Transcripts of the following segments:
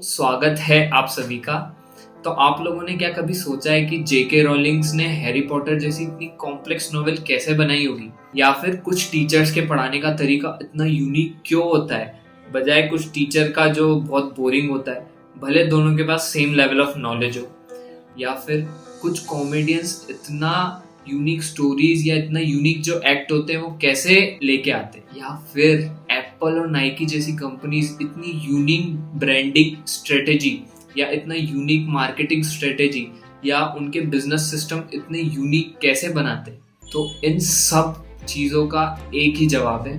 स्वागत है आप सभी का। तो आप लोगों ने क्या कभी सोचा है कि जेके रोलिंग्स ने हैरी पॉटर जैसी इतनी कॉम्प्लेक्स नोवेल कैसे बनाई होगी, या फिर कुछ टीचर्स के पढ़ाने का तरीका इतना यूनिक क्यों होता है बजाय कुछ टीचर का जो बहुत बोरिंग होता है, भले दोनों के पास सेम लेवल ऑफ नॉलेज हो। या फिर कुछ कॉमेडियंस इतना यूनिक स्टोरीज या इतना यूनिक जो एक्ट होते हैं वो कैसे लेके आते हैं। या फिर एप्पल और नाइकी जैसी कंपनीज इतनी यूनिक ब्रांडिंग स्ट्रेटेजी या इतना यूनिक मार्केटिंग स्ट्रेटेजी या उनके बिजनेस सिस्टम इतने यूनिक कैसे बनाते हैं। तो इन सब चीज़ों का एक ही जवाब है,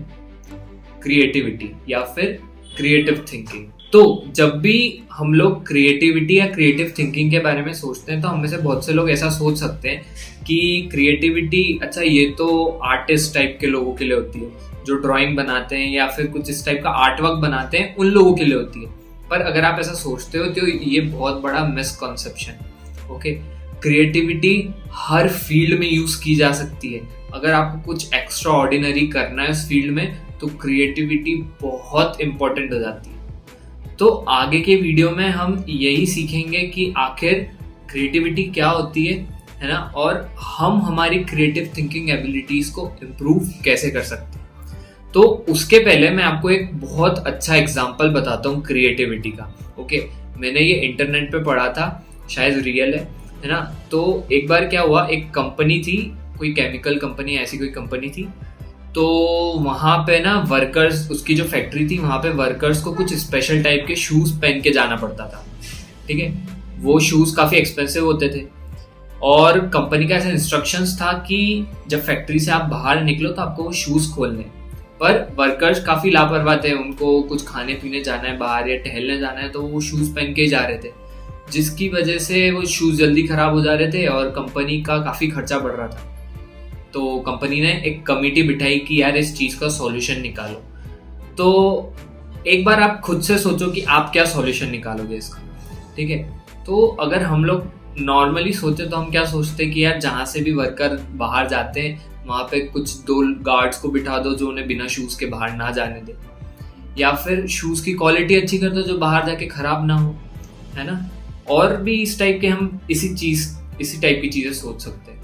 क्रिएटिविटी या फिर क्रिएटिव थिंकिंग। तो जब भी हम लोग क्रिएटिविटी या क्रिएटिव थिंकिंग के बारे में सोचते हैं तो हम में से बहुत से लोग ऐसा सोच सकते हैं कि क्रिएटिविटी, अच्छा ये तो आर्टिस्ट टाइप के लोगों के लिए होती है, जो ड्राइंग बनाते हैं या फिर कुछ इस टाइप का आर्ट वर्क बनाते हैं उन लोगों के लिए होती है। पर अगर आप ऐसा सोचते हो तो ये बहुत बड़ा मिसकॉन्सेप्शन। ओके, क्रिएटिविटी हर फील्ड में यूज की जा सकती है। अगर आपको कुछ एक्स्ट्रा ऑर्डिनरी करना है उस फील्ड में तो क्रिएटिविटी बहुत इंपॉर्टेंट हो जाती है। तो आगे के वीडियो में हम यही सीखेंगे कि आखिर क्रिएटिविटी क्या होती है ना, और हम हमारी क्रिएटिव थिंकिंग एबिलिटीज को इम्प्रूव कैसे कर सकते हैं। तो उसके पहले मैं आपको एक बहुत अच्छा एग्जांपल बताता हूँ क्रिएटिविटी का। ओके, मैंने ये इंटरनेट पे पढ़ा था, शायद रियल है ना। तो एक बार क्या हुआ, एक कंपनी थी, कोई केमिकल कंपनी, ऐसी कोई कंपनी थी। तो वहाँ पे ना वर्कर्स, उसकी जो फैक्ट्री थी वहाँ पे वर्कर्स को कुछ स्पेशल टाइप के शूज़ पहन के जाना पड़ता था। ठीक है, वो शूज़ काफ़ी एक्सपेंसिव होते थे और कंपनी का ऐसा इंस्ट्रक्शंस था कि जब फैक्ट्री से आप बाहर निकलो तो आपको वो शूज़ खोलने। पर वर्कर्स काफ़ी लापरवाह थे, उनको कुछ खाने पीने जाना है बाहर या टहलने जाना है तो वो शूज़ पहन के जा रहे थे, जिसकी वजह से वो शूज़ जल्दी ख़राब हो जा रहे थे और कंपनी का काफ़ी खर्चा बढ़ रहा था। तो कंपनी ने एक कमेटी बिठाई कि यार इस चीज़ का सॉल्यूशन निकालो। तो एक बार आप खुद से सोचो कि आप क्या सॉल्यूशन निकालोगे इसका। ठीक है, तो अगर हम लोग नॉर्मली सोचे तो हम क्या सोचते हैं कि यार जहाँ से भी वर्कर बाहर जाते हैं वहाँ पे कुछ 2 गार्ड्स को बिठा दो जो उन्हें बिना शूज़ के बाहर ना जाने दे, या फिर शूज़ की क्वालिटी अच्छी कर दो जो बाहर जाके ख़राब ना हो, है ना। और भी इस टाइप के हम इसी टाइप की चीज़ें सोच सकते हैं।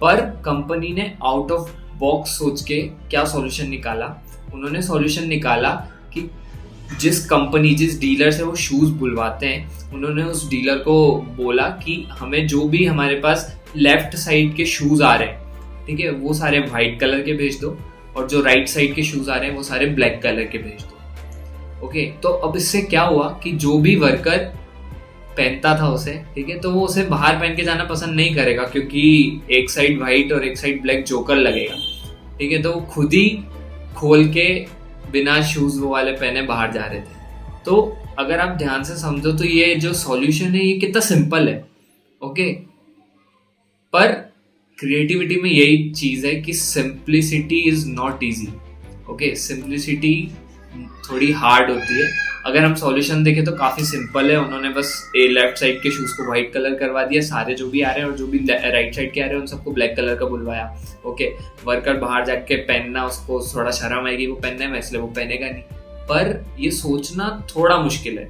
पर कंपनी ने आउट ऑफ बॉक्स सोच के क्या सॉल्यूशन निकाला, उन्होंने सॉल्यूशन निकाला कि जिस डीलर से वो शूज़ बुलवाते हैं, उन्होंने उस डीलर को बोला कि हमें जो भी हमारे पास लेफ्ट साइड के शूज़ आ रहे हैं, ठीक है, वो सारे वाइट कलर के भेज दो, और जो राइट साइड के शूज़ आ रहे हैं वो सारे ब्लैक कलर के भेज दो। ओके, तो अब इससे क्या हुआ कि जो भी वर्कर पहनता था उसे, ठीक है, तो वो उसे बाहर पहन के जाना पसंद नहीं करेगा क्योंकि एक साइड वाइट और एक साइड ब्लैक जोकर लगेगा। ठीक है, तो वो खुद ही खोल के बिना शूज वो वाले पहने बाहर जा रहे थे। तो अगर आप ध्यान से समझो तो ये जो सॉल्यूशन है ये कितना सिंपल है। ओके, पर क्रिएटिविटी में यही चीज है कि simplicity is not easy. Okay, simplicity थोड़ी हार्ड होती है। अगर हम सॉल्यूशन देखें तो काफ़ी सिंपल है, उन्होंने बस लेफ्ट साइड के शूज़ को वाइट कलर करवा दिया, सारे जो भी आ रहे हैं, और जो भी राइट साइड के आ रहे हैं उन सबको ब्लैक कलर का बुलवाया। ओके, वर्कर बाहर जाके पहनना, उसको थोड़ा शर्म आएगी वो पहनने में, इसलिए वो पहनेगा नहीं। पर ये सोचना थोड़ा मुश्किल है।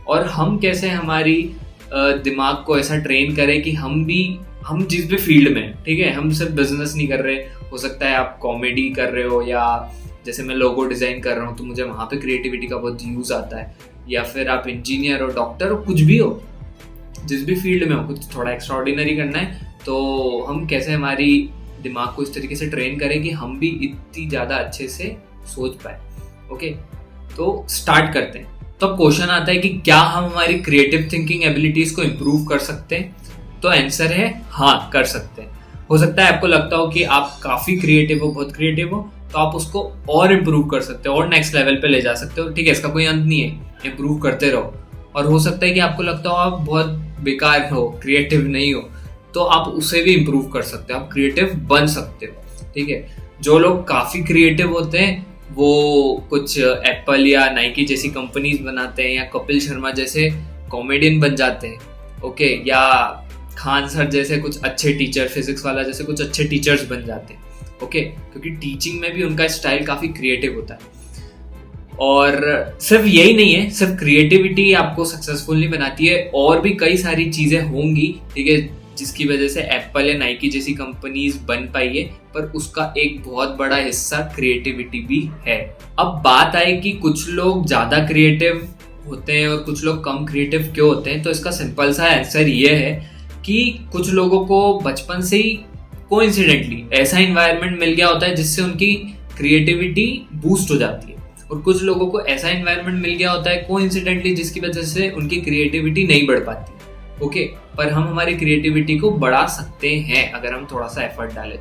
और हम कैसे हमारी दिमाग को ऐसा ट्रेन करें कि हम जिस भी फील्ड में, ठीक है, हम सिर्फ बिजनेस नहीं कर रहे, हो सकता है आप कॉमेडी कर रहे हो, या जैसे मैं लोगो डिज़ाइन कर रहा हूँ तो मुझे वहाँ पे क्रिएटिविटी का बहुत यूज़ आता है, या फिर आप इंजीनियर हो, डॉक्टर हो, कुछ भी हो, जिस भी फील्ड में हो, कुछ थोड़ा एक्स्ट्रा ऑर्डिनरी करना है तो हम कैसे हमारी दिमाग को इस तरीके से ट्रेन करें कि हम भी इतनी ज़्यादा अच्छे से सोच पाए। ओके, तो स्टार्ट करते हैं। तो अब क्वेश्चन आता है कि क्या हम हमारी क्रिएटिव थिंकिंग एबिलिटीज़ को इम्प्रूव कर सकते हैं। तो आंसर है हाँ, कर सकते हैं। हो सकता है आपको लगता हो कि आप काफ़ी क्रिएटिव हो, बहुत क्रिएटिव हो, तो आप उसको और इम्प्रूव कर सकते हो और नेक्स्ट लेवल पे ले जा सकते हो। ठीक है, इसका कोई अंत नहीं है, इम्प्रूव करते रहो। और हो सकता है कि आपको लगता हो आप बहुत बेकार हो, क्रिएटिव नहीं हो, तो आप उसे भी इम्प्रूव कर सकते हो, आप क्रिएटिव बन सकते हो। ठीक है, जो लोग काफ़ी क्रिएटिव होते हैं वो कुछ एप्पल या नाइकी जैसी कंपनीज बनाते हैं, या कपिल शर्मा जैसे कॉमेडियन बन जाते हैं। ओके, या खान सर जैसे कुछ अच्छे टीचर, फिजिक्स वाला जैसे कुछ अच्छे टीचर्स बन जाते हैं। ओके, क्योंकि टीचिंग में भी उनका स्टाइल काफ़ी क्रिएटिव होता है। और सिर्फ यही नहीं है, सिर्फ क्रिएटिविटी आपको सक्सेसफुल नहीं बनाती है, और भी कई सारी चीजें होंगी, ठीक है, जिसकी वजह से एप्पल या नाइकी जैसी कंपनीज बन पाई है, पर उसका एक बहुत बड़ा हिस्सा क्रिएटिविटी भी है। अब बात आए कि कुछ लोग ज्यादा क्रिएटिव होते हैं और कुछ लोग कम क्रिएटिव क्यों होते हैं, तो इसका सिंपल सा आंसर ये है कि कुछ लोगों को बचपन से ही कोइंसिडेंटली ऐसा इन्वायरमेंट मिल गया होता है जिससे उनकी क्रिएटिविटी बूस्ट हो जाती है, और कुछ लोगों को ऐसा इन्वायरमेंट मिल गया होता है कोइंसिडेंटली जिसकी वजह से उनकी क्रिएटिविटी नहीं बढ़ पाती। ओके, पर हम हमारी क्रिएटिविटी को बढ़ा सकते हैं अगर हम थोड़ा सा एफर्ट डालें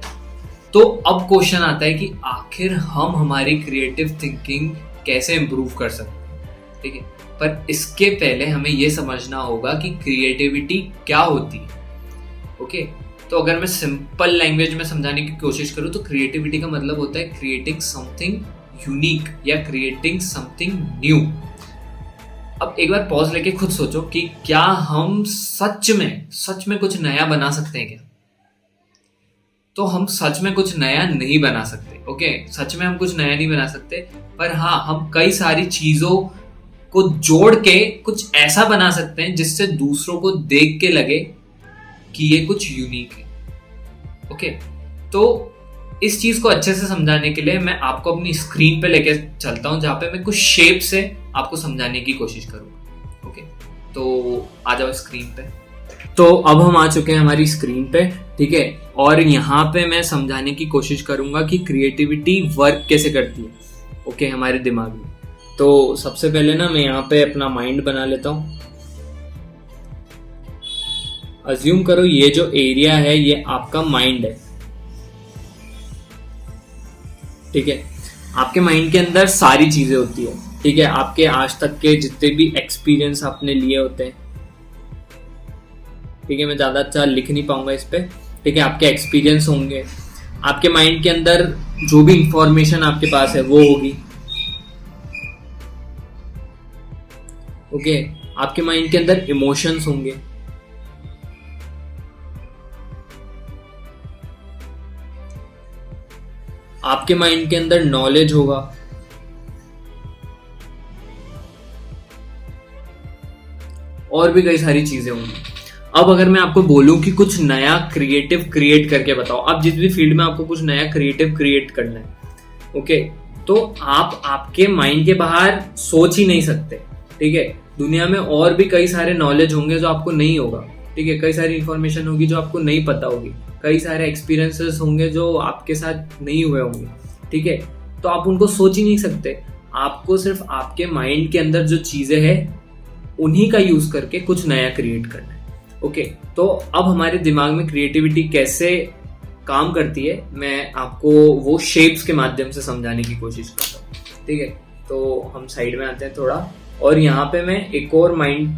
तो अब क्वेश्चन आता है कि आखिर हम हमारी क्रिएटिव थिंकिंग कैसे इंप्रूव कर सकते हैं, ठीक है। पर इसके पहले हमें यह समझना होगा कि क्रिएटिविटी क्या होती है। ओके, तो अगर मैं सिंपल लैंग्वेज में समझाने की कोशिश करूं तो क्रिएटिविटी का मतलब होता है क्रिएटिंग समथिंग यूनिक या क्रिएटिंग समथिंग न्यू। अब एक बार पॉज लेके खुद सोचो कि क्या हम सच में कुछ नया बना सकते हैं क्या? तो हम सच में कुछ नया नहीं बना सकते। ओके, सच में हम कुछ नया नहीं बना सकते, पर हाँ, हम कई सारी चीजों को जोड़ के कुछ ऐसा बना सकते हैं जिससे दूसरों को देख के लगे कि ये कुछ यूनिक है। ओके, तो इस चीज को अच्छे से समझाने के लिए मैं आपको अपनी स्क्रीन पे लेके चलता हूं, जहां पे मैं कुछ शेप से आपको समझाने की कोशिश करूंगा। ओके, तो आ जाओ स्क्रीन पे। तो अब हम आ चुके हैं हमारी स्क्रीन पे, ठीक है, और यहाँ पे मैं समझाने की कोशिश करूंगा कि क्रिएटिविटी वर्क कैसे करती है, ओके, हमारे दिमाग में। तो सबसे पहले ना मैं यहाँ पे अपना माइंड बना लेता हूँ। अज्यूम करो ये जो एरिया है ये आपका माइंड है, ठीक है। आपके माइंड के अंदर सारी चीजें होती है, ठीक है, आपके आज तक के जितने भी एक्सपीरियंस आपने लिए होते हैं, ठीक है, मैं ज्यादा अच्छा लिख नहीं पाऊंगा इस पे, ठीक है, आपके एक्सपीरियंस होंगे, आपके माइंड के अंदर जो भी इंफॉर्मेशन आपके पास है वो होगी। ओके, आपके माइंड के अंदर इमोशंस होंगे, आपके माइंड के अंदर नॉलेज होगा, और भी कई सारी चीजें होंगी। अब अगर मैं आपको बोलूं कि कुछ नया क्रिएटिव क्रिएट करके बताओ, आप जिस भी फील्ड में आपको कुछ नया क्रिएटिव क्रिएट करना है, ओके, तो आप आपके माइंड के बाहर सोच ही नहीं सकते, ठीक है। दुनिया में और भी कई सारे नॉलेज होंगे जो आपको नहीं होगा, ठीक है, कई सारी इंफॉर्मेशन होगी जो आपको नहीं पता होगी, कई सारे एक्सपीरियंसेस होंगे जो आपके साथ नहीं हुए होंगे, ठीक है, तो आप उनको सोच ही नहीं सकते। आपको सिर्फ आपके माइंड के अंदर जो चीजें हैं उन्हीं का यूज करके कुछ नया क्रिएट करना है। ओके, तो अब हमारे दिमाग में क्रिएटिविटी कैसे काम करती है मैं आपको वो शेप्स के माध्यम से समझाने की कोशिश करता हूँ, ठीक है। तो हम साइड में आते हैं थोड़ा, और यहाँ पे मैं एक और माइंड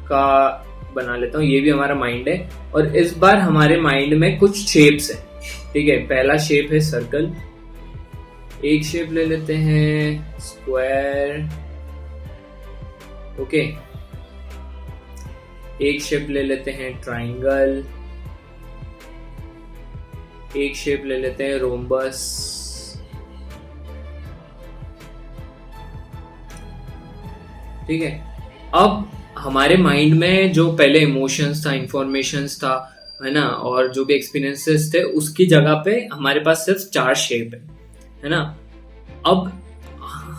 का बना लेता हूँ, ये भी हमारा माइंड है, और इस बार हमारे माइंड में कुछ शेप्स हैं, ठीक है। पहला शेप है सर्कल, एक शेप ले लेते हैं स्क्वायर, ओके, एक शेप ले लेते हैं ट्राइंगल, एक शेप ले लेते हैं रोम्बस, ठीक है। अब हमारे माइंड में जो पहले इमोशंस था, इंफॉर्मेशंस था, है ना, और जो भी एक्सपीरियंसेस थे, उसकी जगह पे हमारे पास सिर्फ 4 शेप है ना। अब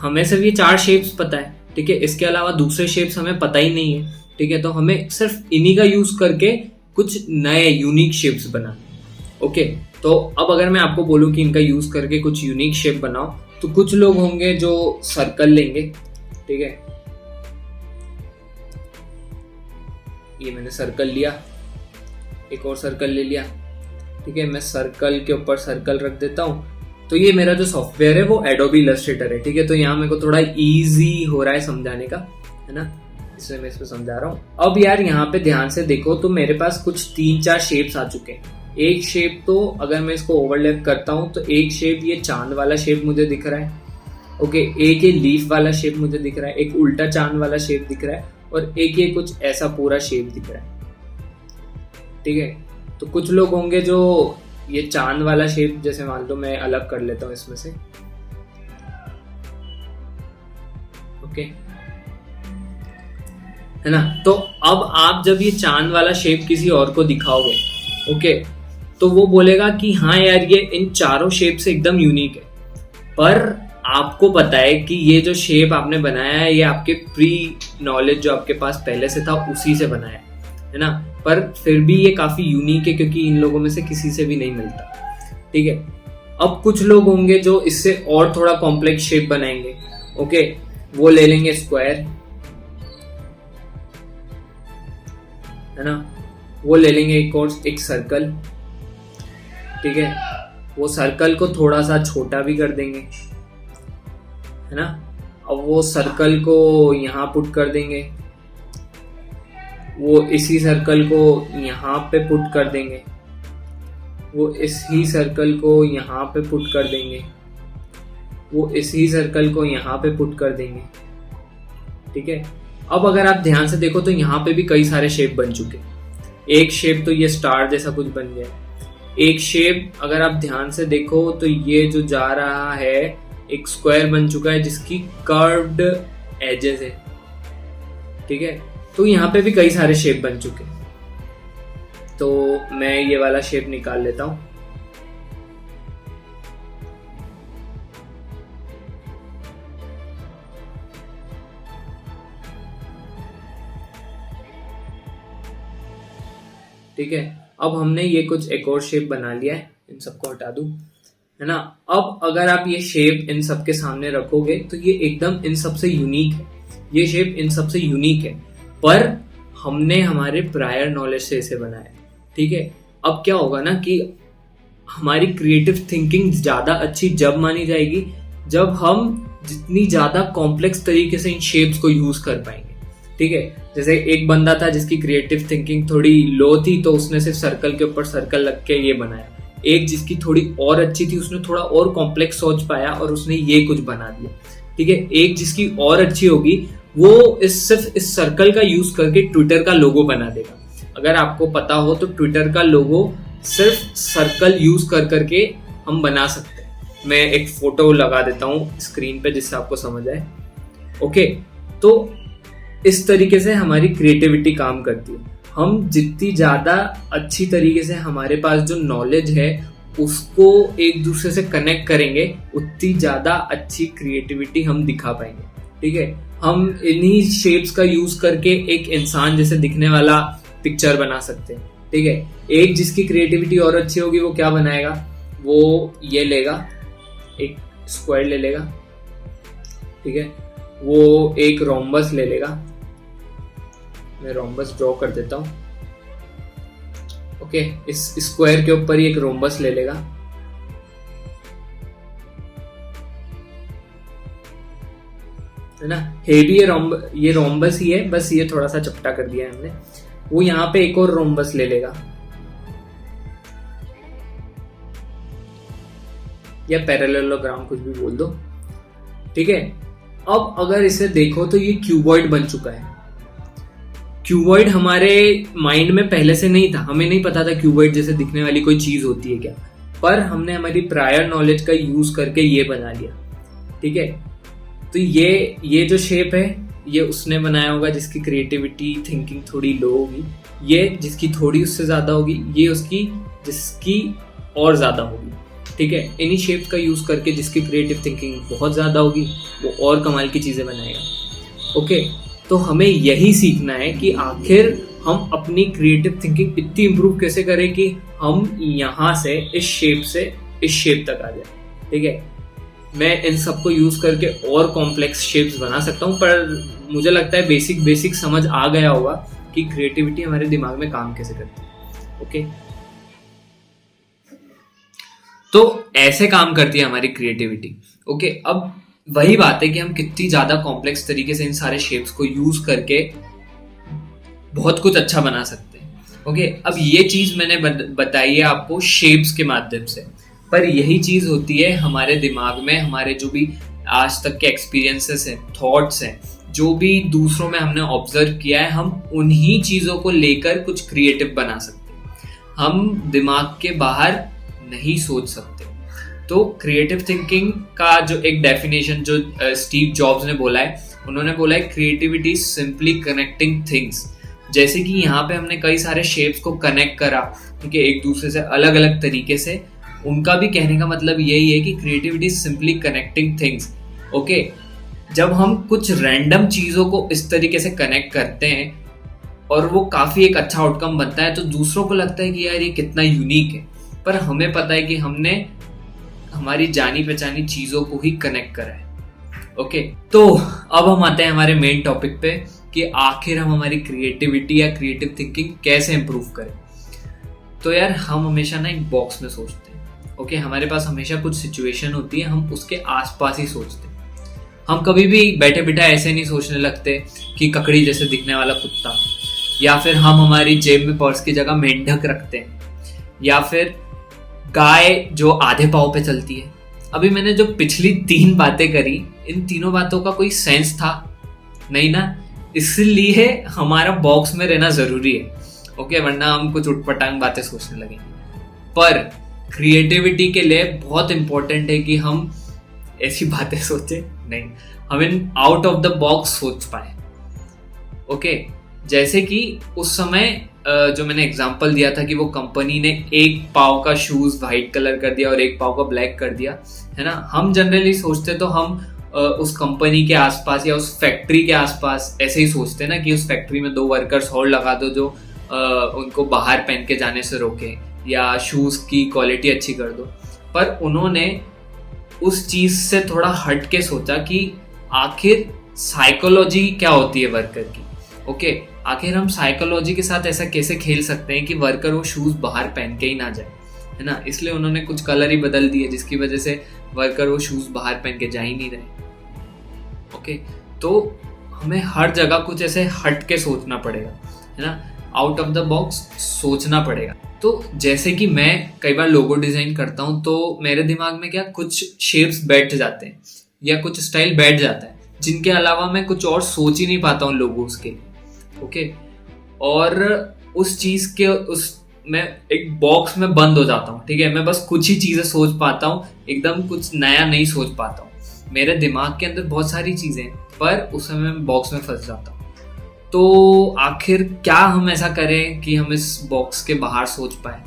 हमें सिर्फ ये 4 शेप्स पता है, ठीक है, इसके अलावा दूसरे शेप्स हमें पता ही नहीं है, ठीक है। तो हमें सिर्फ इन्हीं का यूज करके कुछ नए यूनिक शेप्स बनाने। ओके, तो अब अगर मैं आपको बोलूं कि इनका यूज करके कुछ यूनिक शेप बनाओ, तो कुछ लोग होंगे जो सर्कल लेंगे, ठीक है, ये मैंने सर्कल लिया, एक और सर्कल ले लिया, ठीक है, मैं सर्कल के ऊपर सर्कल रख देता हूँ। तो ये मेरा जो सॉफ्टवेयर है वो एडोबी इलस्ट्रेटर है, ठीक है। तो यहाँ मेरे को थोड़ा इजी हो रहा है समझाने का, है ना, इसलिए मैं इसको समझा रहा हूँ। अब यार यहाँ पे ध्यान से देखो तो मेरे पास कुछ 3-4 शेप्स आ चुके हैं। एक शेप तो अगर मैं इसको ओवरलैप करता हूँ तो एक शेप ये चांद वाला शेप मुझे दिख रहा है, ओके, एक ये लीफ वाला शेप मुझे दिख रहा है, एक उल्टा चांद वाला शेप दिख रहा है, और एक ये कुछ ऐसा पूरा शेप दिख रहा है, ठीक है। तो कुछ लोग होंगे जो ये चांद वाला शेप, जैसे मान लो मैं अलग कर लेता हूँ इसमें से, ओके, है ना। तो अब आप जब ये चांद वाला शेप किसी और को दिखाओगे, ओके, तो वो बोलेगा कि हाँ यार ये इन चारों शेप से एकदम यूनिक है, पर आपको पता है कि ये जो शेप आपने बनाया है ये आपके प्री नॉलेज जो आपके पास पहले से था उसी से बनाया है ना, पर फिर भी ये काफी यूनिक है क्योंकि इन लोगों में से किसी से भी नहीं मिलता, ठीक है। अब कुछ लोग होंगे जो इससे और थोड़ा कॉम्प्लेक्स शेप बनाएंगे, ओके, वो ले लेंगे स्क्वायर, है ना, वो ले लेंगे एक सर्कल, ठीक है, वो सर्कल को थोड़ा सा छोटा भी कर देंगे, है ना। अब वो सर्कल को यहाँ पुट कर देंगे, वो इसी सर्कल को यहाँ पे पुट कर देंगे, वो इसी सर्कल को यहाँ पे पुट कर देंगे, वो इसी सर्कल को यहाँ पे पुट कर देंगे, ठीक है। अब अगर आप ध्यान से देखो तो यहाँ पे भी कई सारे शेप बन चुके। एक शेप तो ये स्टार जैसा कुछ बन गया, एक शेप अगर आप ध्यान से देखो तो ये जो जा रहा है एक स्क्वायर बन चुका है जिसकी कर्व्ड एजेस है, ठीक है। तो यहाँ पे भी कई सारे शेप बन चुके, तो मैं ये वाला शेप निकाल लेता हूं। ठीक है, अब हमने ये कुछ एक और शेप बना लिया है, इन सबको हटा दूं, है ना। अब अगर आप ये शेप इन सब के सामने रखोगे तो ये एकदम इन सबसे यूनिक है, ये शेप इन सबसे यूनिक है, पर हमने हमारे प्रायर नॉलेज से इसे बनाया, ठीक है। अब क्या होगा ना कि हमारी क्रिएटिव थिंकिंग ज्यादा अच्छी जब मानी जाएगी जब हम जितनी ज्यादा कॉम्प्लेक्स तरीके से इन शेप्स को यूज कर पाएंगे, ठीक है। जैसे एक बंदा था जिसकी क्रिएटिव थिंकिंग थोड़ी लो थी तो उसने सिर्फ सर्कल के ऊपर सर्कल लग के ये बनाया, एक जिसकी थोड़ी और अच्छी थी उसने थोड़ा और कॉम्प्लेक्स सोच पाया और उसने ये कुछ बना दिया, ठीक है। एक जिसकी और अच्छी होगी वो सिर्फ इस सर्कल का यूज करके ट्विटर का लोगो बना देगा। अगर आपको पता हो तो ट्विटर का लोगो सिर्फ सर्कल यूज कर करके हम बना सकते हैं। मैं एक फोटो लगा देता हूँ स्क्रीन पे जिससे आपको समझ आए, ओके। तो इस तरीके से हमारी क्रिएटिविटी काम करती है। हम जितनी ज्यादा अच्छी तरीके से हमारे पास जो नॉलेज है उसको एक दूसरे से कनेक्ट करेंगे उतनी ज्यादा अच्छी क्रिएटिविटी हम दिखा पाएंगे, ठीक है। हम इन्हीं शेप्स का यूज करके एक इंसान जैसे दिखने वाला पिक्चर बना सकते हैं, ठीक है। एक जिसकी क्रिएटिविटी और अच्छी होगी वो क्या बनाएगा, वो ये लेगा, एक स्क्वायर ले लेगा, ठीक है, वो एक रोम्बस ले लेगा, मैं रोम्बस ड्रॉ कर देता हूं, ओके। इस स्क्वायर के ऊपर ही एक रोम्बस ले लेगा, है ना। है भी ये रोम्बस ही है, बस ये थोड़ा सा चपटा कर दिया है हमने। वो यहाँ पे एक और रोम्बस ले लेगा या पैरेललोग्राम कुछ भी बोल दो, ठीक है। अब अगर इसे देखो तो ये क्यूबॉइड बन चुका है। क्यूबॉइड हमारे माइंड में पहले से नहीं था, हमें नहीं पता था क्यूबॉइड जैसे दिखने वाली कोई चीज होती है क्या, पर हमने हमारी प्रायर नॉलेज का यूज करके ये बना लिया, ठीक है। तो ये जो शेप है ये उसने बनाया होगा जिसकी क्रिएटिविटी थिंकिंग थोड़ी लो होगी, ये जिसकी थोड़ी उससे ज्यादा होगी, ये उसकी जिसकी और ज्यादा होगी, ठीक है। इन्हीं शेप्स का यूज करके जिसकी क्रिएटिव थिंकिंग बहुत ज्यादा होगी वो और कमाल की चीजें बनाएगा, ओके। तो हमें यही सीखना है कि आखिर हम अपनी क्रिएटिव थिंकिंग इतनी इंप्रूव कैसे करें कि हम यहाँ से इस शेप तक आ जाए, ठीक है। मैं इन सबको यूज करके और कॉम्प्लेक्स शेप्स बना सकता हूँ, पर मुझे लगता है बेसिक समझ आ गया होगा कि क्रिएटिविटी हमारे दिमाग में काम कैसे करती है, ओके। तो ऐसे काम करती है हमारी क्रिएटिविटी, ओके। अब वही बात है कि हम कितनी ज्यादा कॉम्प्लेक्स तरीके से इन सारे शेप्स को यूज करके बहुत कुछ अच्छा बना सकते हैं, ओके। अब ये चीज मैंने बताई है आपको शेप्स के माध्यम से, पर यही चीज होती है हमारे दिमाग में, हमारे जो भी आज तक के एक्सपीरियंसेस हैं, थॉट्स हैं, जो भी दूसरों में हमने ऑब्जर्व किया है, हम उन्हीं चीजों को लेकर कुछ क्रिएटिव बना सकते हैं। हम दिमाग के बाहर नहीं सोच सकते। तो क्रिएटिव थिंकिंग का जो एक डेफिनेशन जो स्टीव जॉब्स ने बोला है उन्होंने बोला है क्रिएटिविटी सिंपली कनेक्टिंग थिंग्स। जैसे कि यहाँ पे हमने कई सारे शेप्स को कनेक्ट करा, ठीक है, एक दूसरे से अलग अलग तरीके से। उनका भी कहने का मतलब यही है कि creativity simply connecting things. Okay, जब हम कुछ रैंडम चीज़ों को इस तरीके से कनेक्ट करते हैं और वो काफ़ी एक अच्छा आउटकम बनता है, तो दूसरों को लगता है कि यार ये कितना यूनिक है, पर हमें पता है कि हमने हमारी जानी पहचानी चीज़ों को ही कनेक्ट करा है। ओके, तो अब हम आते हैं हमारे मेन टॉपिक पे कि आखिर हम हमारी क्रिएटिविटी या क्रिएटिव थिंकिंग कैसे इम्प्रूव करें। तो यार हम हमेशा ना एक बॉक्स में सोचते हैं। ओके, हमारे पास हमेशा कुछ सिचुएशन होती है, हम उसके आसपास ही सोचते हैं। हम कभी भी बैठे बिठा ऐसे नहीं सोचने लगते कि ककड़ी जैसे दिखने वाला कुत्ता, या फिर हम हमारी जेब में पर्स की जगह मेंढक रखते हैं, या फिर गाय जो आधे पाँव पे चलती है। अभी मैंने जो पिछली 3 बातें करी, इन तीनों बातों का कोई सेंस था नहीं ना, इसलिए हमारा बॉक्स में रहना जरूरी है। ओके, वरना हम कुछ उटपटांग बातें सोचने लगेंगे। पर क्रिएटिविटी के लिए बहुत इंपॉर्टेंट है कि हम ऐसी बातें सोचे नहीं, हम in out of the box सोच पाए। ओके, जैसे कि उस समय जो मैंने एग्जांपल दिया था कि वो कंपनी ने एक पाव का शूज व्हाइट कलर कर दिया और एक पाव का ब्लैक कर दिया, है ना। हम जनरली सोचते तो हम उस कंपनी के आसपास या उस फैक्ट्री के आसपास ऐसे ही सोचते ना कि उस फैक्ट्री में 2 वर्कर्स और लगा दो जो उनको बाहर पहन के जाने से रोके, या शूज की क्वालिटी अच्छी कर दो। पर उन्होंने उस चीज से थोड़ा हट के सोचा कि आखिर साइकोलॉजी क्या होती है वर्कर की। ओके, आखिर हम साइकोलॉजी के साथ ऐसा कैसे खेल सकते हैं कि वर्कर वो शूज बाहर पहन के ही ना जाए, है ना। इसलिए उन्होंने कुछ कलर ही बदल दिए, जिसकी वजह से वर्कर वो शूज बाहर पहन के जा ही नहीं रहे। ओके, तो हमें हर जगह कुछ ऐसे हट के सोचना पड़ेगा, है ना, आउट ऑफ द बॉक्स सोचना पड़ेगा। तो जैसे कि मैं कई बार लोगो डिजाइन करता हूँ, तो मेरे दिमाग में क्या कुछ शेप्स बैठ जाते हैं या कुछ स्टाइल बैठ जाता है, जिनके अलावा मैं कुछ और सोच ही नहीं पाता हूँ लोगोस के लिए। ओके, और उस चीज के मैं एक बॉक्स में बंद हो जाता हूँ, ठीक है। मैं बस कुछ ही चीजें सोच पाता हूँ, एकदम कुछ नया नहीं सोच पाता हूँ। मेरे दिमाग के अंदर बहुत सारी चीजें, पर उस समय मैं बॉक्स में फंस जाता हूँ। तो आखिर क्या हम ऐसा करें कि हम इस बॉक्स के बाहर सोच पाए।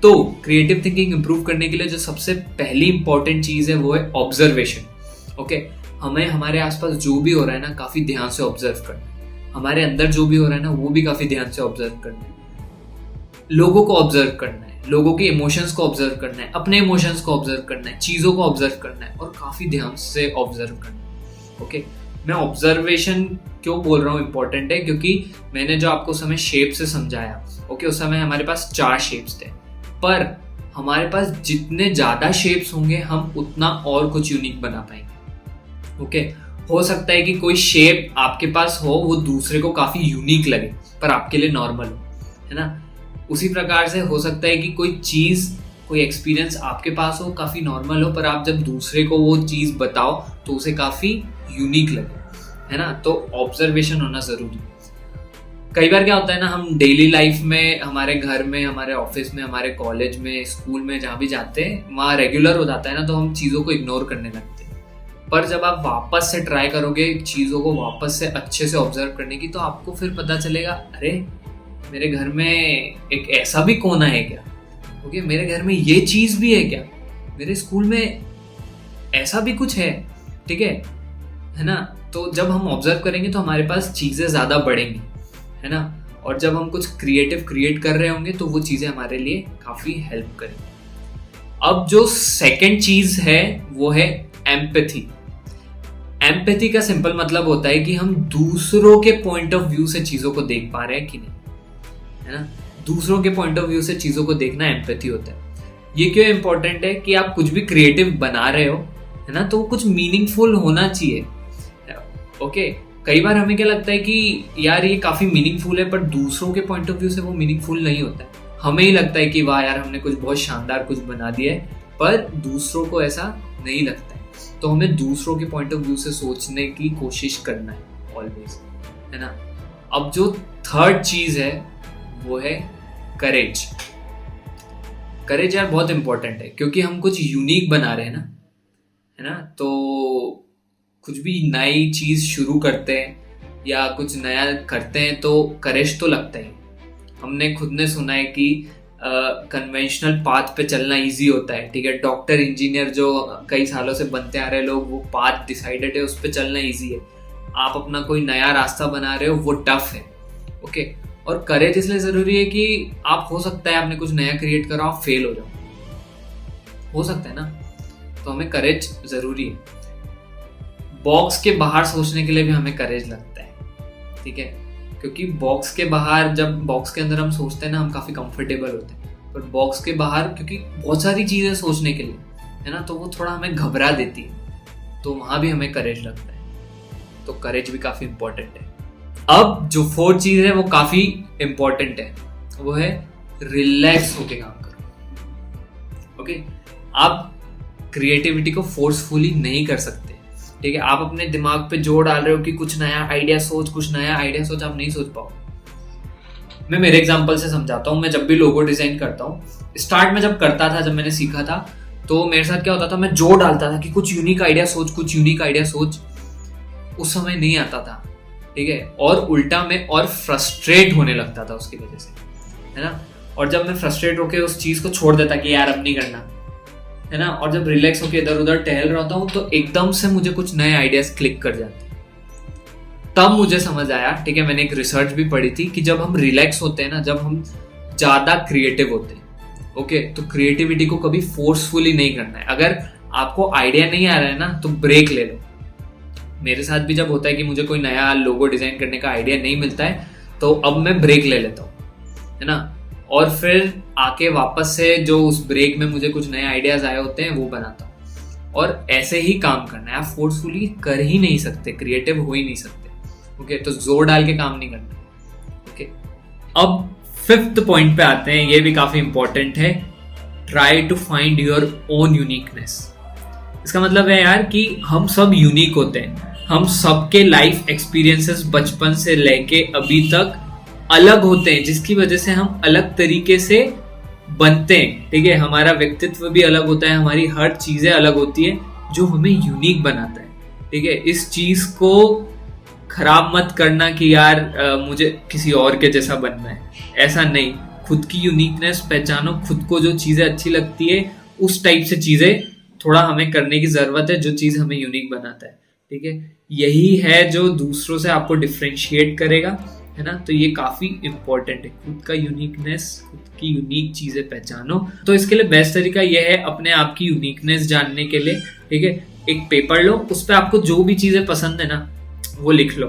तो क्रिएटिव थिंकिंग इंप्रूव करने के लिए जो सबसे पहली इंपॉर्टेंट चीज है वो है ऑब्जर्वेशन। ओके, हमें हमारे आसपास जो भी हो रहा है ना काफी ध्यान से ऑब्जर्व करना है। हमारे अंदर जो भी हो रहा है ना वो भी काफी ध्यान से ऑब्जर्व करना है। लोगों को ऑब्जर्व करना है, लोगों के इमोशंस को ऑब्जर्व करना है, अपने इमोशंस को ऑब्जर्व करना है, चीजों को ऑब्जर्व करना है और काफी ध्यान से ऑब्जर्व करना है। ओके, मैं ऑब्जर्वेशन क्यों बोल रहा हूँ इंपॉर्टेंट है, क्योंकि मैंने जो आपको समय शेप से समझाया, ओके, उस समय हमारे पास 4 शेप्स थे, पर हमारे पास जितने ज्यादा शेप्स होंगे हम उतना और कुछ यूनिक बना पाएंगे। ओके, हो सकता है कि कोई शेप आपके पास हो वो दूसरे को काफी यूनिक लगे पर आपके लिए नॉर्मल हो, है ना। उसी प्रकार से हो सकता है कि कोई चीज, कोई एक्सपीरियंस आपके पास हो काफी नॉर्मल हो, पर आप जब दूसरे को वो चीज बताओ तो उसे काफी यूनिक लगे, है ना। तो ऑब्जर्वेशन होना जरूरी है। कई बार क्या होता है ना, हम डेली लाइफ में, हमारे घर में, हमारे ऑफिस में, हमारे कॉलेज में, स्कूल में जहाँ भी जाते हैं वहाँ रेगुलर हो जाता है ना, तो हम चीजों को इग्नोर करने लगते हैं। पर जब आप वापस से ट्राई करोगे चीजों को वापस से अच्छे से ऑब्जर्व करने की, तो आपको फिर पता चलेगा, अरे मेरे घर में एक ऐसा भी कोना है क्या, ओके, मेरे घर में ये चीज भी है क्या, मेरे स्कूल में ऐसा भी कुछ है, ठीक है ना। तो जब हम ऑब्जर्व करेंगे तो हमारे पास चीजें ज्यादा बढ़ेंगी, है ना। और जब हम कुछ क्रिएटिव क्रिएट कर रहे होंगे तो वो चीजें हमारे लिए काफी हेल्प करेंगी। अब जो सेकंड चीज है वो है एम्पैथी। एम्पैथी का सिंपल मतलब होता है कि हम दूसरों के पॉइंट ऑफ व्यू से चीजों को देख पा रहे हैं कि नहीं, है ना। दूसरों के पॉइंट ऑफ व्यू से चीजों को देखना एम्पैथी होता है। ये क्यों इंपॉर्टेंट है कि आप कुछ भी क्रिएटिव बना रहे हो, है ना, तो वो कुछ मीनिंगफुल होना चाहिए। ओके, कई बार हमें क्या लगता है कि यार ये काफी मीनिंगफुल है, पर दूसरों के पॉइंट ऑफ व्यू से वो मीनिंगफुल नहीं होता है। हमें ही लगता है कि वाह यार हमने कुछ बहुत शानदार कुछ बना दिया है, पर दूसरों को ऐसा नहीं लगता है। तो हमें दूसरों के पॉइंट ऑफ व्यू से सोचने की कोशिश करना है ऑलवेज, है ना। अब जो थर्ड चीज है वो है करेज। करेज यार बहुत इंपॉर्टेंट है, क्योंकि हम कुछ यूनिक बना रहे हैं ना, है ना। तो कुछ भी नई चीज शुरू करते हैं या कुछ नया करते हैं तो करेज तो लगता ही। हमने खुद ने सुना है कि कन्वेंशनल पाथ पे चलना इजी होता है, ठीक है। डॉक्टर इंजीनियर जो कई सालों से बनते आ रहे लोग, वो पाथ डिसाइडेड है, उस पे चलना इजी है। आप अपना कोई नया रास्ता बना रहे हो, वो टफ है, ओके। और करेज इसलिए जरूरी है कि आप, हो सकता है आपने कुछ नया क्रिएट करा, आप फेल हो जाओ, हो सकता है ना, तो हमें करेज जरूरी है। बॉक्स के बाहर सोचने के लिए भी हमें करेज लगता है, ठीक है, क्योंकि बॉक्स के बाहर, जब बॉक्स के अंदर हम सोचते हैं ना, हम काफी कंफर्टेबल होते हैं, पर बॉक्स के बाहर क्योंकि बहुत सारी चीजें सोचने के लिए है ना, तो वो थोड़ा हमें घबरा देती है, तो वहां भी हमें करेज लगता है। तो करेज भी काफी इंपॉर्टेंट है। अब जो 4th चीज है वो काफी इंपॉर्टेंट है, वो है रिलैक्स होके काम करो, ओके। आप क्रिएटिविटी को फोर्सफुली नहीं कर सकते, ठीक है। आप अपने दिमाग पे जोर डाल रहे हो कि कुछ नया आइडिया सोच, कुछ नया आइडिया सोच, आप नहीं सोच पाओ। मैं मेरे एग्जांपल से समझाता हूँ। मैं जब भी लोगो डिजाइन करता हूँ, स्टार्ट में जब करता था, जब मैंने सीखा था, तो मेरे साथ क्या होता था, मैं जोर डालता था कि कुछ यूनिक आइडिया सोच, कुछ यूनिक आइडिया सोच। उस समय नहीं आता था, ठीक है, और उल्टा मैं और फ्रस्ट्रेट होने लगता था उसकी वजह से, है ना। और जब मैं फ्रस्ट्रेट होकर उस चीज को छोड़ देता कि यार अब नहीं करना, है ना, और जब रिलैक्स होकर इधर उधर टहल रहा हूँ, तो एकदम से मुझे कुछ नए आइडियाज क्लिक कर जाते। तब मुझे समझ आया, ठीक है, मैंने एक रिसर्च भी पढ़ी थी कि जब हम रिलैक्स होते हैं ना, जब हम ज्यादा क्रिएटिव होते हैं, ओके, तो क्रिएटिविटी को कभी फोर्सफुली नहीं करना है। अगर आपको आइडिया नहीं आ रहा है ना, तो ब्रेक ले लो। मेरे साथ भी जब होता है कि मुझे कोई नया लोगो डिजाइन करने का आइडिया नहीं मिलता है, तो अब मैं ब्रेक ले लेता हूँ, है ना, और फिर आके वापस से जो उस ब्रेक में मुझे कुछ नए आइडियाज आए होते हैं वो बनाता हूँ। और ऐसे ही काम करना है। आप फोर्सफुली कर ही नहीं सकते, क्रिएटिव हो ही नहीं सकते, ओके। तो जोर डाल के काम नहीं करना, ओके। अब 5th पॉइंट पे आते हैं, ये भी काफी इंपॉर्टेंट है। Try to find your own uniqueness. इसका मतलब है यार कि हम सब यूनिक होते हैं। हम सबके लाइफ एक्सपीरियंसेस बचपन से लेके अभी तक अलग होते हैं, जिसकी वजह से हम अलग तरीके से बनते हैं, ठीक है। हमारा व्यक्तित्व भी अलग होता है, हमारी हर चीजें अलग होती है, जो हमें यूनिक बनाता है, ठीक है। इस चीज को खराब मत करना कि यार मुझे किसी और के जैसा बनना है, ऐसा नहीं। खुद की यूनिकनेस पहचानो, खुद को जो चीजें अच्छी लगती है उस टाइप से चीजें थोड़ा हमें करने की जरूरत है, जो चीज हमें यूनिक बनाता है, ठीक है। यही है जो दूसरों से आपको डिफरेंशिएट करेगा, है ना। तो ये काफी इंपॉर्टेंट है, खुद का यूनिकनेस, खुद की यूनिक चीजें पहचानो। तो इसके लिए बेस्ट तरीका यह है अपने आप की यूनिकनेस जानने के लिए, ठीक है, एक पेपर लो, उस पर आपको जो भी चीजें पसंद है ना वो लिख लो,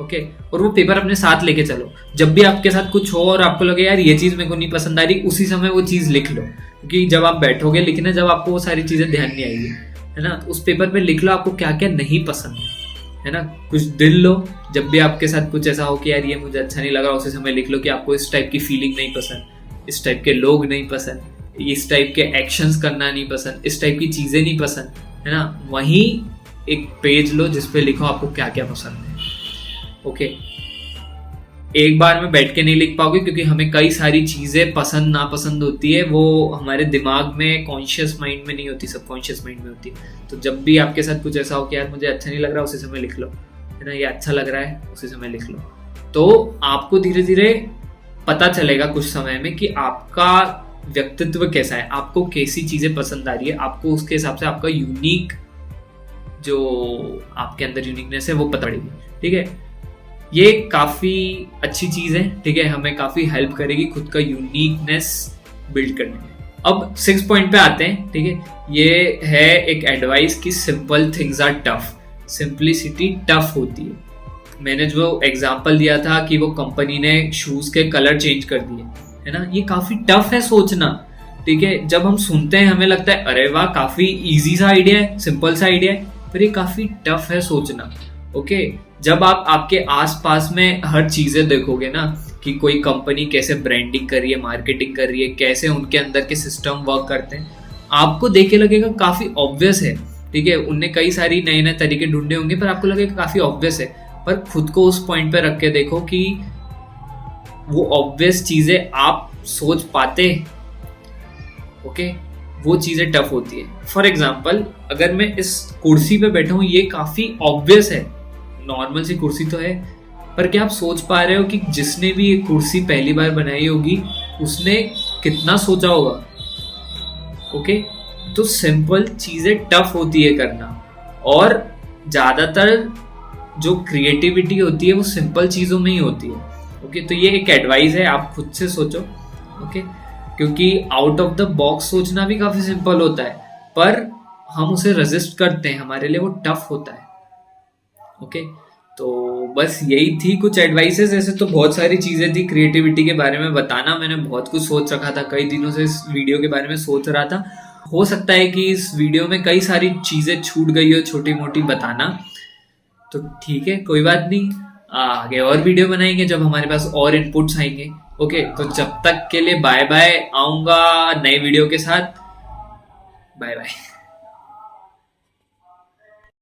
ओके। और वो पेपर अपने साथ लेके चलो। जब भी आपके साथ कुछ हो और आपको लगे यार ये चीज मेरे को नहीं पसंद आ रही, उसी समय वो चीज लिख लो, क्योंकि जब आप बैठोगे लिखने, जब आपको वो सारी चीजें ध्यान नहीं आएगी, है ना। उस पेपर पे लिख लो आपको क्या क्या नहीं पसंद है ना। कुछ दिन लो, जब भी आपके साथ कुछ ऐसा हो कि यार ये मुझे अच्छा नहीं लग रहा, उसी समय लिख लो कि आपको इस टाइप की फीलिंग नहीं पसंद, इस टाइप के लोग नहीं पसंद, इस टाइप के एक्शंस करना नहीं पसंद, इस टाइप की चीजें नहीं पसंद, है ना। वहीं एक पेज लो जिसपे लिखो आपको क्या क्या पसंद है, ओके। एक बार में बैठ के नहीं लिख पाओगे, क्योंकि हमें कई सारी चीजें पसंद नापसंद होती है, वो हमारे दिमाग में, कॉन्शियस माइंड में नहीं होती, सबकॉन्शियस माइंड में होती है। तो जब भी आपके साथ कुछ ऐसा हो कि यार मुझे अच्छा नहीं लग रहा, उसी समय लिख लो, है ना। ये अच्छा लग रहा है, उसी समय लिख लो। तो आपको धीरे धीरे पता चलेगा कुछ समय में कि आपका व्यक्तित्व कैसा है, आपको कैसी चीजें पसंद आ रही है, आपको उसके हिसाब से आपका यूनिक, जो आपके अंदर यूनिकनेस है वो पता पड़ेगी, ठीक है। ये काफी अच्छी चीज है, ठीक है, हमें काफी हेल्प करेगी खुद का यूनिकनेस बिल्ड करने में। अब 6th पॉइंट पे आते हैं, ठीक है। ये है एक एडवाइस कि simple things are tough, simplicity tough होती है। मैंने जो एग्जांपल दिया था कि वो कंपनी ने शूज के कलर चेंज कर दिए, है ना, ये काफी टफ है सोचना, ठीक है। जब हम सुनते हैं हमें लगता है अरे वाह काफी इजी सा आइडिया है, सिंपल सा आइडिया है, पर ये काफी टफ है सोचना, ओके। जब आप आपके आसपास में हर चीजें देखोगे ना, कि कोई कंपनी कैसे ब्रांडिंग कर रही है, मार्केटिंग कर रही है, कैसे उनके अंदर के सिस्टम वर्क करते हैं, आपको देख के लगेगा काफी ऑब्वियस है, ठीक है। उनने कई सारी नए नए तरीके ढूंढे होंगे, पर आपको लगेगा काफी ऑब्वियस है। पर खुद को उस पॉइंट पे रख के देखो कि वो ऑब्वियस चीजें आप सोच पाते, ओके। वो चीजें टफ होती है। फॉर एग्जाम्पल, अगर मैं इस कुर्सी पे बैठा हूँ, ये काफी ऑब्वियस है, नॉर्मल सी कुर्सी तो है, पर क्या आप सोच पा रहे हो कि जिसने भी ये कुर्सी पहली बार बनाई होगी उसने कितना सोचा होगा? ओके, तो सिंपल चीजें टफ होती है करना, और ज्यादातर जो क्रिएटिविटी होती है वो सिंपल चीजों में ही होती है। ओके, तो ये एक एडवाइस है, आप खुद से सोचो। ओके, क्योंकि आउट ऑफ द बॉक्स सोचना भी काफी सिंपल होता है, पर हम उसे रेजिस्ट करते हैं, हमारे लिए वो टफ होता है। ओके, तो बस यही थी कुछ एडवाइसेस। ऐसे तो बहुत सारी चीजें थी क्रिएटिविटी के बारे में बताना, मैंने बहुत कुछ सोच रखा था, कई दिनों से इस वीडियो के बारे में सोच रहा था। हो सकता है कि इस वीडियो में कई सारी चीजें छूट गई हो छोटी मोटी बताना, तो ठीक है, कोई बात नहीं, आगे और वीडियो बनाएंगे जब हमारे पास और इनपुट्स आएंगे। ओके, तो जब तक के लिए बाय बाय, आऊंगा नए वीडियो के साथ। Bye bye.